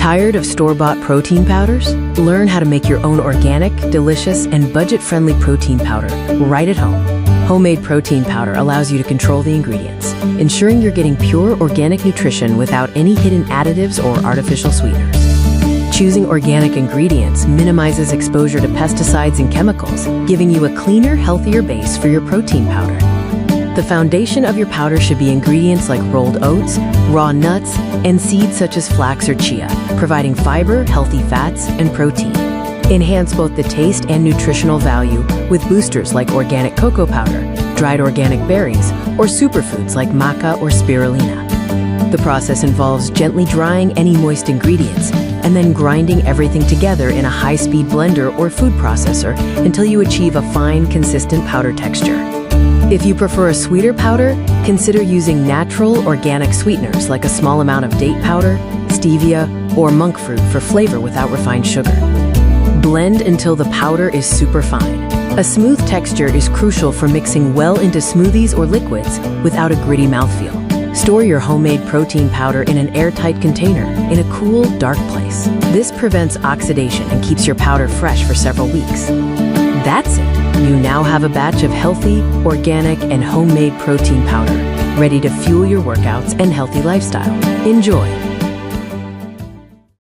Tired of store-bought protein powders? Learn how to make your own organic, delicious, and budget-friendly protein powder right at home. Homemade protein powder allows you to control the ingredients, ensuring you're getting pure organic nutrition without any hidden additives or artificial sweeteners. Choosing organic ingredients minimizes exposure to pesticides and chemicals, giving you a cleaner, healthier base for your protein powder. The foundation of your powder should be ingredients like rolled oats, raw nuts, and seeds such as flax or chia, providing fiber, healthy fats, and protein. Enhance both the taste and nutritional value with boosters like organic cocoa powder, dried organic berries, or superfoods like maca or spirulina. The process involves gently drying any moist ingredients and then grinding everything together in a high-speed blender or food processor until you achieve a fine, consistent powder texture. If you prefer a sweeter powder, consider using natural, organic sweeteners like a small amount of date powder, stevia, or monk fruit for flavor without refined sugar. Blend until the powder is super fine. A smooth texture is crucial for mixing well into smoothies or liquids without a gritty mouthfeel. Store your homemade protein powder in an airtight container in a cool, dark place. This prevents oxidation and keeps your powder fresh for several weeks. That's it. You now have a batch of healthy, organic, and homemade protein powder, ready to fuel your workouts and healthy lifestyle. Enjoy.